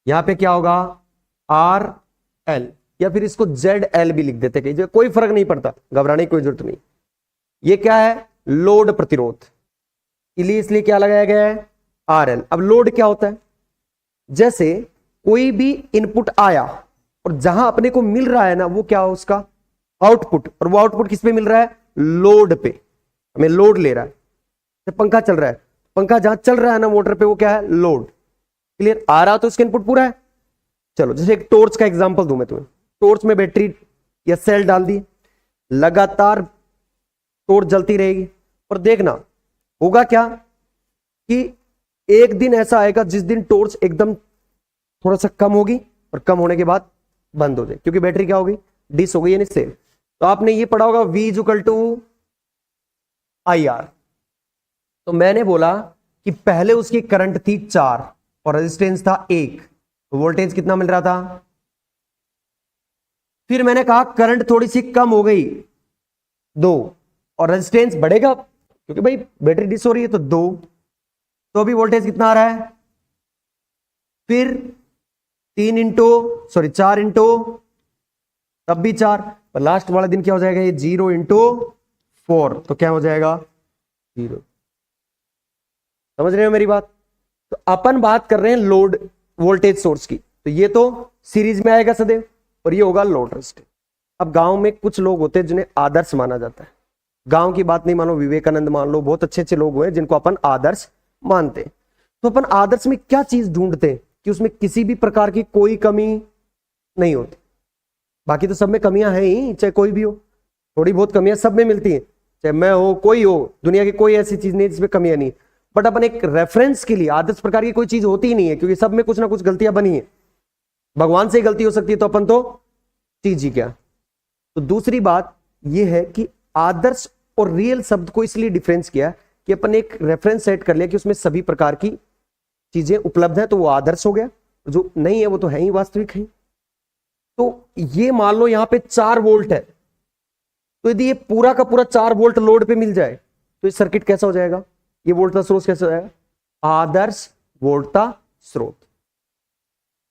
यहां पे क्या होगा, आर एल, या फिर इसको जेड एल भी लिख देते कहीं, कोई फर्क नहीं पड़ता, घबराने की कोई जरूरत नहीं। ये क्या है, लोड प्रतिरोध, इसलिए क्या लगाया गया है, आर एल। अब लोड क्या होता है, जैसे कोई भी इनपुट आया और जहां अपने को मिल रहा है ना वो क्या हो, उसका आउटपुट, और वो आउटपुट किस पे मिल रहा है, लोड पे, हमें लोड ले रहा है। तो पंखा चल रहा है, पंखा जहां चल रहा है ना मोटर पे, वो क्या है, लोड। क्लियर, आ रहा तो इसका इनपुट पूरा है। चलो जैसे एक टॉर्च का एग्जांपल दूं मैं तुम्हें, टॉर्च में बैटरी या सेल डाल दी, लगातार टॉर्च जलती रहेगी। और देखना होगा क्या कि एक दिन ऐसा आएगा जिस दिन टॉर्च एकदम थोड़ा सा कम होगी और कम होने के बाद बंद हो जाए, क्योंकि बैटरी क्या होगी, डिस हो गई यानी सेल। तो आपने ये पढ़ा होगा V = IR। तो मैंने बोला कि पहले उसकी करंट थी 4 और रेजिस्टेंस था 1, तो वोल्टेज कितना मिल रहा था। फिर मैंने कहा करंट थोड़ी सी कम हो गई 2 और रेजिस्टेंस बढ़ेगा, क्योंकि भाई बैटरी डिस हो रही है, तो 2, तो अभी वोल्टेज कितना आ रहा है, फिर 4 इंटू, तब भी 4, पर लास्ट वाला दिन क्या हो जाएगा, ये 0 × 4, तो क्या हो जाएगा 0। समझ रहे हो मेरी बात। तो अपन बात कर रहे हैं लोड वोल्टेज सोर्स की, तो ये तो सीरीज में आएगा सदैव, और ये होगा लोड रेजिस्टेंस। अब गांव में कुछ लोग होते हैं जिन्हें आदर्श माना जाता है, गांव की बात नहीं मानो, विवेकानंद मान लो, बहुत अच्छे अच्छे लोग हुए जिनको अपन आदर्श मानते। तो अपन आदर्श में क्या चीज ढूंढते कि उसमें किसी भी प्रकार की कोई कमी नहीं होती। बाकी तो सब में कमियां हैं ही, चाहे कोई भी हो, थोड़ी बहुत कमियां सब में मिलती हैं, चाहे मैं हो कोई हो, दुनिया की कोई ऐसी चीज नहीं जिसमें कमियां नहीं। बट अपन एक रेफरेंस के लिए आदर्श प्रकार की कोई चीज होती ही नहीं है, क्योंकि सब में कुछ ना कुछ गलतियां बनी है। भगवान से ही गलती हो सकती है, तो अपन तो चीज ही क्या। तो दूसरी बात यह है कि आदर्श और रियल शब्द को इसलिए डिफरेंस किया कि अपन एक रेफरेंस सेट कर लिया कि उसमें सभी प्रकार की चीजें उपलब्ध है, तो वो आदर्श हो गया, जो नहीं है वो तो है ही वास्तविक है। तो ये मान लो यहां पे 4 वोल्ट है, तो यदि ये पूरा का पूरा 4 वोल्ट लोड पे मिल जाए तो ये सर्किट कैसा हो जाएगा, ये वोल्टता स्रोत कैसा हो जाएगा, आदर्श वोल्टता स्रोत।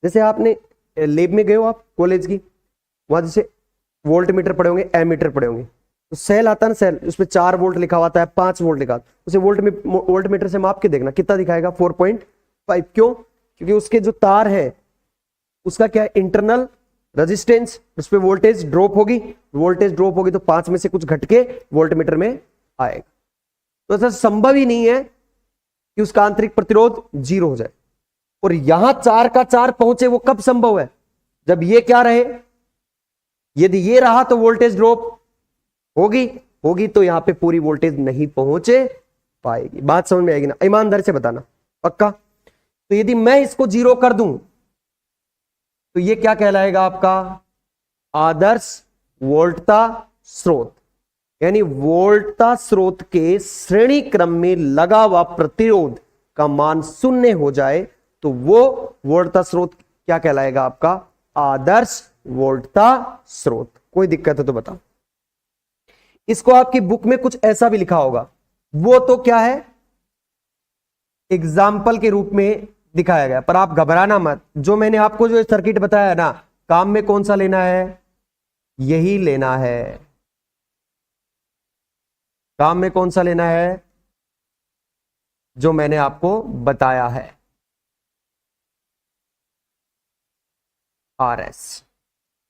जैसे आपने लैब में गए हो आप कॉलेज की, वहां जैसे वोल्ट मीटर पड़े होंगे, एमीटर पड़े होंगे, तो सेल आता है ना, सेल उसमें 4 वोल्ट लिखा हुआ है, 5 वोल्ट लिखा, उसे वोल्ट मीटर से माप के देखना कितना दिखाएगा, 4.5। क्यों, क्योंकि उसके जो तार है उसका क्या है, इंटरनल रेजिस्टेंस, उस पर वोल्टेज ड्रॉप होगी, तो 5 में से कुछ घटके वोल्ट मीटर में आएगा। तो ऐसा संभव ही नहीं है कि उसका आंतरिक प्रतिरोध 0 हो जाए। और यहां 4 का 4 पहुंचे, वो कब संभव है, जब ये क्या रहे, यदि ये रहा तो वोल्टेज ड्रॉप होगी, होगी तो यहां पे पूरी वोल्टेज नहीं पहुंचे पाएगी। बात समझ में आएगी ना? ईमानदारी से बताना, पक्का? तो यदि मैं इसको 0 कर दूं तो ये क्या कहलाएगा आपका? आदर्श वोल्टता स्रोत। यानी वोल्टता स्रोत के श्रेणी क्रम में लगा हुआ प्रतिरोध का मान शून्य हो जाए तो वो वोल्टता स्रोत क्या कहलाएगा आपका? आदर्श वोल्टता स्रोत। कोई दिक्कत है तो बताओ। इसको आपकी बुक में कुछ ऐसा भी लिखा होगा, वो तो क्या है, एग्जाम्पल के रूप में दिखाया गया, पर आप घबराना मत। जो मैंने आपको जो सर्किट बताया ना, काम में कौन सा लेना है? यही लेना है। काम में कौन सा लेना है? जो मैंने आपको बताया है, RS।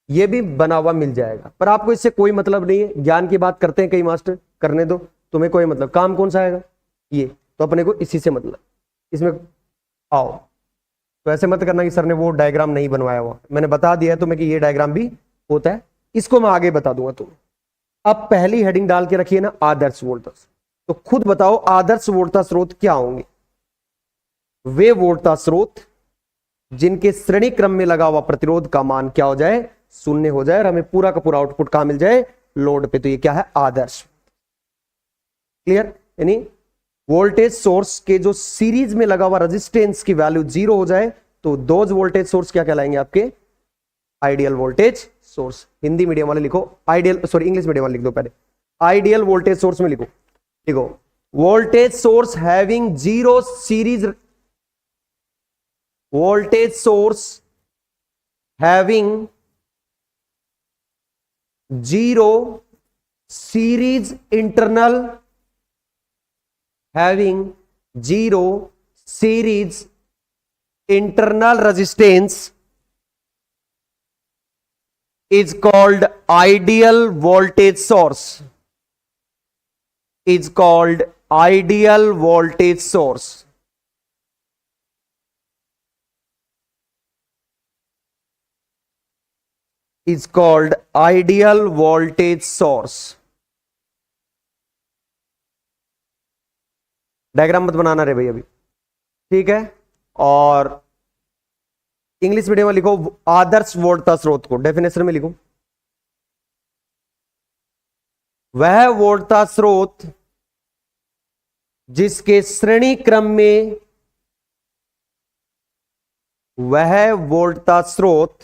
ये भी बना हुआ मिल जाएगा, पर आपको इससे कोई मतलब नहीं है। ज्ञान की बात करते हैं कई मास्टर, करने दो, तुम्हें कोई मतलब। काम कौन सा आएगा? ये तो अपने को इसी से मतलब। इसमें आओ, तो ऐसे मत करना कि सर ने वो डायग्राम नहीं बनवाया हुआ। मैंने बता दिया है तुम्हें कि ये डायग्राम भी होता है, इसको मैं आगे बता दूंगा तुम्हें। अब पहली हेडिंग डाल के रखिए ना, आदर्श वोल्टता। तो खुद बताओ आदर्श वोल्टता स्रोत क्या होंगे? वे वोल्टता स्रोत जिनके श्रेणी क्रम में लगा हुआ प्रतिरोध का मान क्या हो जाए? शून्य हो जाए, और हमें पूरा का पूरा आउटपुट कहां मिल जाए? लोड पे। तो ये क्या है? आदर्श। क्लियर? यानी वोल्टेज सोर्स के जो सीरीज में लगा हुआ रेजिस्टेंस की वैल्यू 0 हो जाए तो दोज वोल्टेज सोर्स क्या कहलाएंगे आपके? Ideal voltage source. Hindi medium वाले लिखो आइडियल, सॉरी इंग्लिश मीडियम वाले लिख दो पहले। आइडियल वोल्टेज सोर्स में लिखो, देखो, voltage source having zero series, voltage source having zero series internal, having zero series internal resistance is called ideal voltage source, is called ideal voltage source, is called ideal voltage source। Diagram मत बनाना रे भाई अभी, ठीक है? और English medium में लिखो आदर्श वोल्टता स्रोत को डेफिनेशन में लिखो, वह वोल्टता स्रोत जिसके श्रेणी क्रम में, वह वोल्टता स्रोत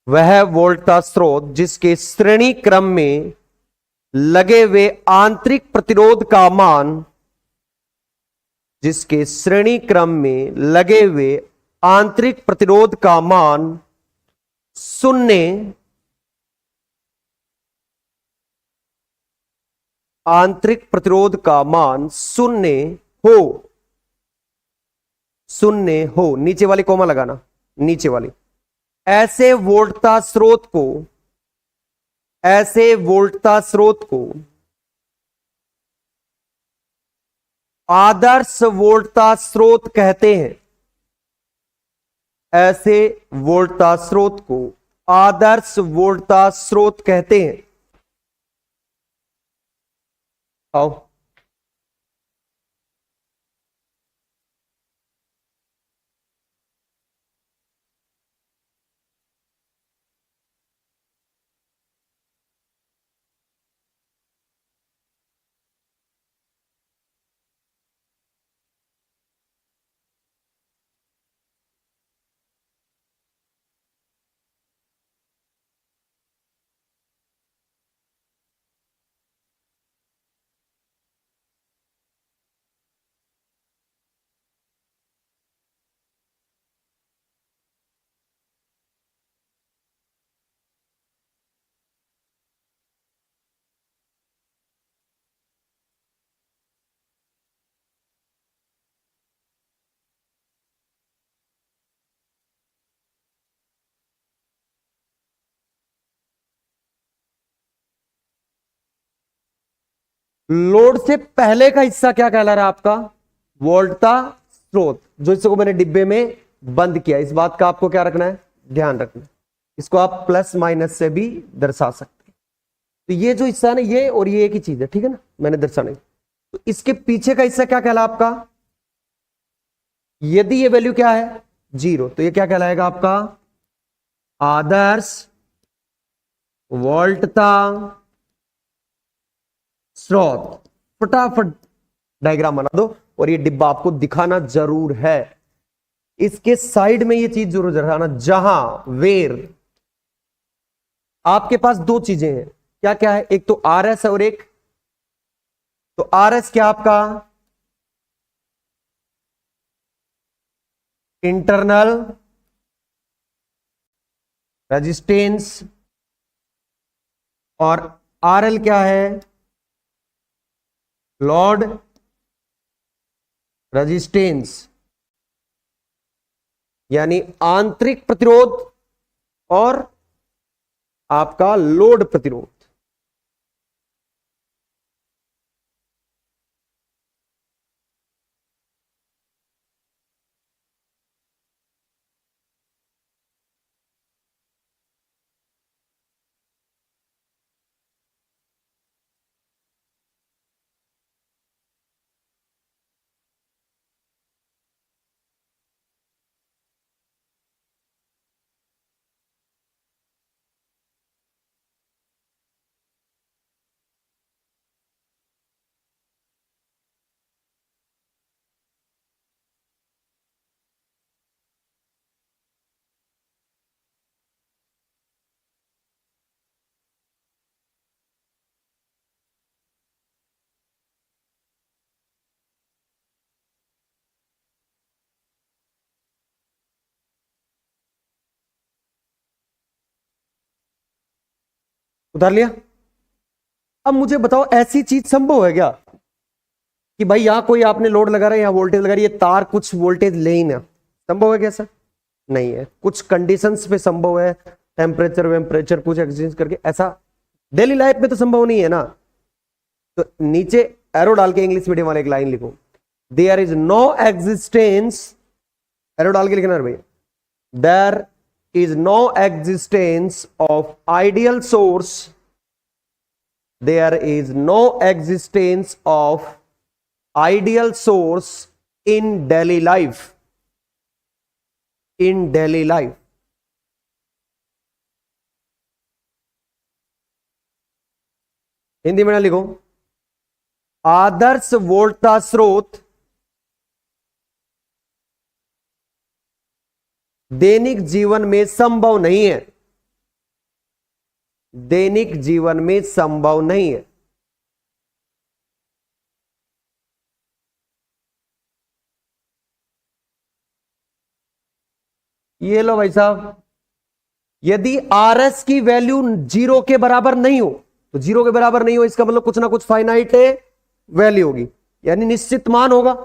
वह वोल्टता स्रोत जिसके श्रेणी क्रम में लगे हुए आंतरिक प्रतिरोध का मान, जिसके श्रेणी क्रम में लगे हुए आंतरिक प्रतिरोध का मान शून्य, आंतरिक प्रतिरोध का मान शून्य हो, शून्य हो, नीचे वाली कोमा लगाना, नीचे वाली। ऐसे वोल्टता स्रोत को, ऐसे वोल्टता स्रोत को आदर्श वोल्टता स्रोत कहते हैं। ऐसे वोल्टता स्रोत को आदर्श वोल्टता स्रोत कहते हैं। आओ, लोड से पहले का हिस्सा क्या कहला रहा है आपका? वोल्टता स्रोत। जो इसको मैंने डिब्बे में बंद किया। इस बात का आपको क्या रखना है, ध्यान रखना है। इसको आप प्लस माइनस से भी दर्शा सकते हैं। तो ये जो हिस्सा है ना, ये और ये एक ही चीज है, ठीक है ना, मैंने दर्शाने। तो इसके पीछे का हिस्सा क्या कहला आपका, यदि ये वैल्यू क्या है 0, तो ये क्या कहलाएगा आपका आदर्श वोल्टता स्रोत। फटाफट डायग्राम बना दो, और ये डिब्बा आपको दिखाना जरूर है। इसके साइड में ये चीज जरूर दिखाना, जहां वेर आपके पास दो चीजें हैं, क्या क्या है, एक तो आर एस है और एक, तो आर एस क्या आपका इंटरनल रेजिस्टेंस, और आर एल क्या है लोड रेजिस्टेंस, यानी आंतरिक प्रतिरोध और आपका लोड प्रतिरोध। उतार लिया। अब मुझे बताओ, ऐसी चीज संभव है क्या कि भाई यहां कोई आपने लोड लगा रहा है, यहां वोल्टेज लगा रही है, तार कुछ वोल्टेज ले ही ना, संभव है कैसा, नहीं है। कुछ कंडीशंस पे संभव है, टेम्परेचर वेम्परेचर कुछ एक्सचेंज करके, ऐसा डेली लाइफ में तो संभव नहीं है ना। तो नीचे एरो डाल के इंग्लिश मीडियम वाले एक लाइन लिखो, there is no existence, arrow डाल के लिखना भैया, there is no existence of ideal source, there is no existence of ideal source in daily life, in daily life। Hindi में ना लिखो, आदर्श वोल्टता स्रोत दैनिक जीवन में संभव नहीं है, दैनिक जीवन में संभव नहीं है। ये लो भाई साहब, यदि आर एस की वैल्यू 0 के बराबर नहीं हो, तो 0 के बराबर नहीं हो इसका मतलब कुछ ना कुछ फाइनाइट वैल्यू होगी, यानी निश्चित मान होगा।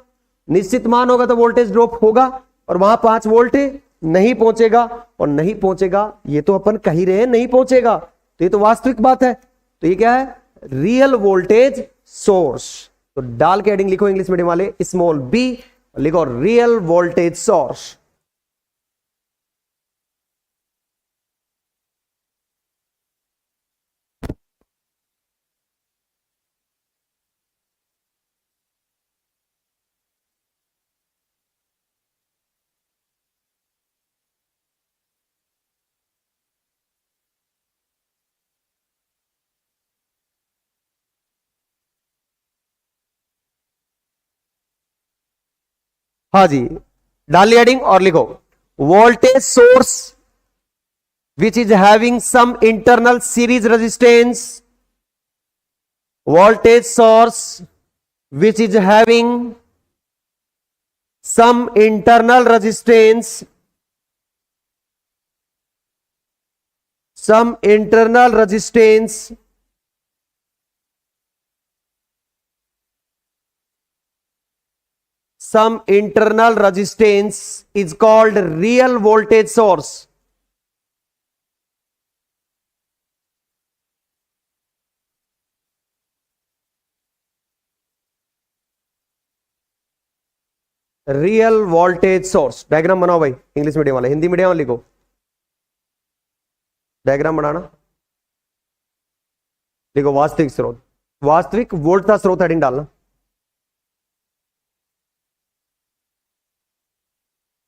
निश्चित मान होगा तो वोल्टेज ड्रॉप होगा, और वहां 5 वोल्ट नहीं पहुंचेगा, और नहीं पहुंचेगा ये तो अपन कह ही रहे हैं नहीं पहुंचेगा, तो ये तो वास्तविक बात है। तो ये क्या है, रियल वोल्टेज सोर्स। तो डाल के हेडिंग लिखो इंग्लिश मीडियम वाले, स्मॉल बी, लिखो रियल वोल्टेज सोर्स। हाँ जी, डाल लिया हेडिंग और लिखो voltage source which is having some internal series resistance, voltage source which is having some internal resistance, some internal resistance, some internal resistance is called real voltage source। Real voltage source. Diagram बनाओ भाई, English medium वाले, Hindi medium वाले लिखो diagram बनाना। लिखो वास्तविक स्रोत, वास्तविक volt का स्रोत हेडिंग डालना।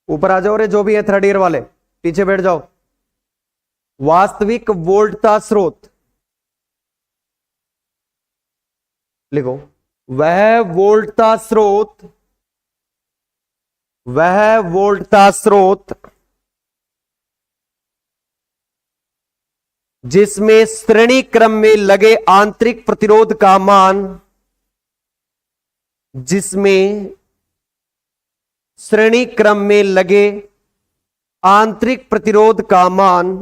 ऊपर आ जाओ रे, जो भी है थर्ड ईयर वाले पीछे बैठ जाओ। वास्तविक वोल्ट का स्रोत लिखो। वह वोल्ट का स्रोत, वह वोल्ट का स्रोत जिसमें श्रेणी क्रम में लगे आंतरिक प्रतिरोध का मान, जिसमें श्रेणी क्रम में लगे आंतरिक प्रतिरोध का मान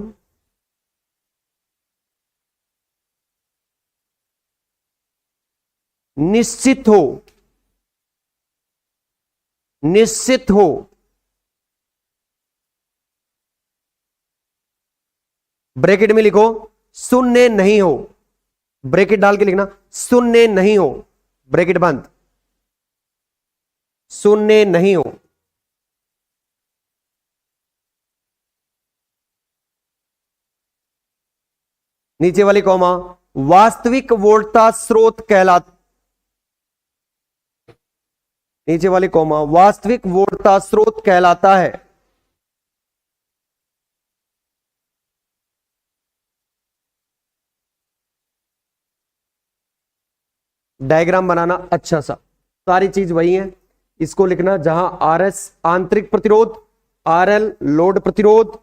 निश्चित हो, निश्चित हो। ब्रैकेट में लिखो शून्य नहीं हो, ब्रैकेट डाल के लिखना शून्य नहीं हो, ब्रैकेट बंद, शून्य नहीं हो। नीचे वाली कॉमा वास्तविक वोल्टता स्रोत कहलाता, नीचे वाली कॉमा वास्तविक वोल्टता स्रोत कहलाता है। डायग्राम बनाना अच्छा सा, सारी चीज वही है। इसको लिखना जहां आर एस आंतरिक प्रतिरोध, आर एल लोड प्रतिरोध,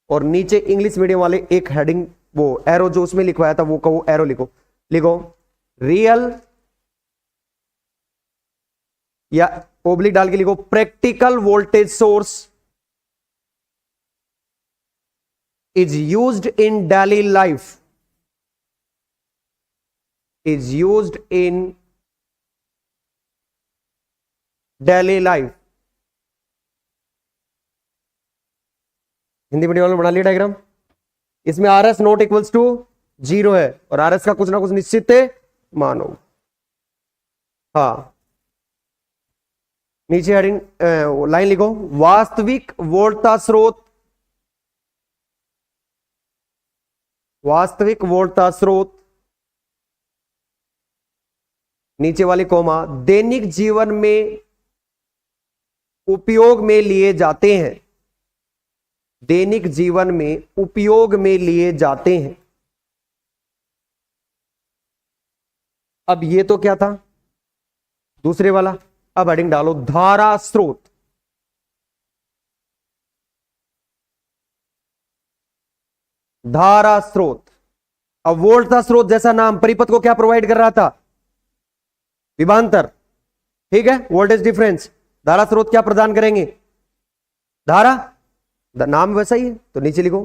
और नीचे इंग्लिश मीडियम वाले एक हेडिंग वो एरो जो उसमें लिखवाया था वो का वो एरो लिखो। लिखो रियल या ओब्लिक डाल के लिखो practical voltage source is used in daily life, is used in daily life। Hindi medium में बना लिया डायग्राम। इसमें R S not equals to 0 है और आर एस का कुछ ना कुछ निश्चित है मानो। हाँ, नीचे हेडिंग लाइन लिखो वास्तविक वोल्टता स्रोत, वास्तविक वोल्टता स्रोत नीचे वाली कोमा दैनिक जीवन में उपयोग में लिए जाते हैं, दैनिक जीवन में उपयोग में लिए जाते हैं। अब ये तो क्या था दूसरे वाला, अब हेडिंग डालो धारा स्रोत, धारा स्रोत। अब वोल्ट का स्रोत जैसा नाम परिपथ को क्या प्रोवाइड कर रहा था, विभवांतर, ठीक है, वोल्टेज डिफरेंस। धारा स्रोत क्या प्रदान करेंगे, धारा, नाम वैसा ही है तो नीचे लिखो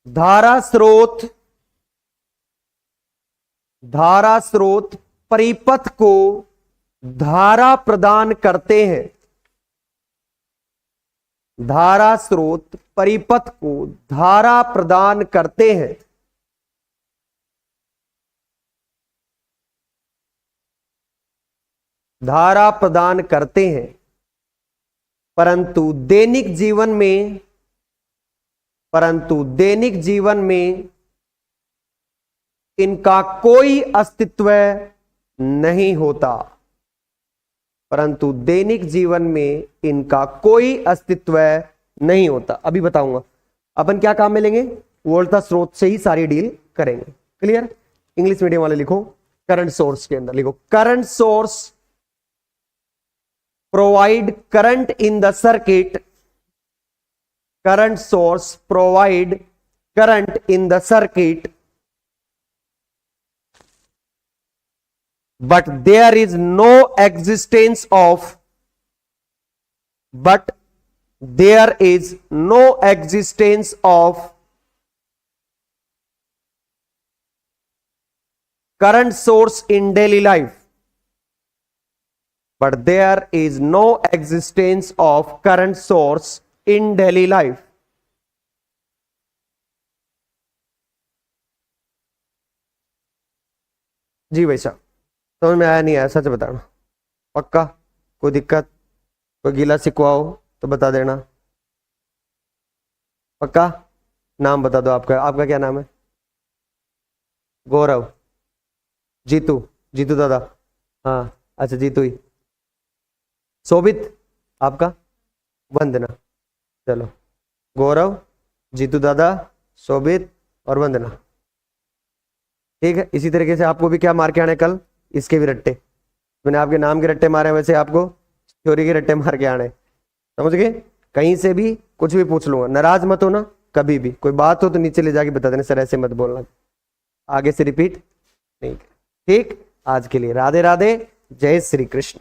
धारा स्रोत, धारा स्रोत परिपथ को धारा प्रदान करते हैं, धारा स्रोत परिपथ को धारा प्रदान करते हैं। धारा प्रदान करते हैं, परंतु दैनिक जीवन में, परंतु दैनिक जीवन में इनका कोई अस्तित्व नहीं होता, परंतु दैनिक जीवन में इनका कोई अस्तित्व नहीं होता। अभी बताऊंगा अपन क्या काम में लेंगे, वोल्टता स्रोत से ही सारी डील करेंगे। क्लियर। इंग्लिश मीडियम वाले लिखो करंट सोर्स के अंदर लिखो current source provide current in the circuit, current source provide current in the circuit, but there is no existence of, but there is no existence of current source in daily life, but there is no existence of current source in daily life। जी भाई साहब समझ में आया नहीं आया सच बताना, पक्का कोई दिक्कत? कोई गीला शिकवा हो तो बता देना। पक्का? नाम बता दो आपका। आपका क्या नाम है? गौरव। जीतू? जीतू दादा? हाँ, अच्छा जीतू ही। शोभित आपका? वंदना। चलो, गौरव, जीतू दादा, शोभित और वंदना। ठीक है, इसी तरीके से आपको भी क्या मार के आने कल? इसके भी रट्टे। मैंने आपके नाम के रट्टे मारे, वैसे आपको थ्योरी के रट्टे मार के आने। समझ गए? कहीं से भी कुछ भी पूछ लूंगा, नाराज मत हो ना कभी भी। कोई बात हो तो नीचे ले जाके बता देना, सर ऐसे मत बोलना, आगे से रिपीट नहीं। ठीक, आज के लिए राधे राधे, जय श्री कृष्ण।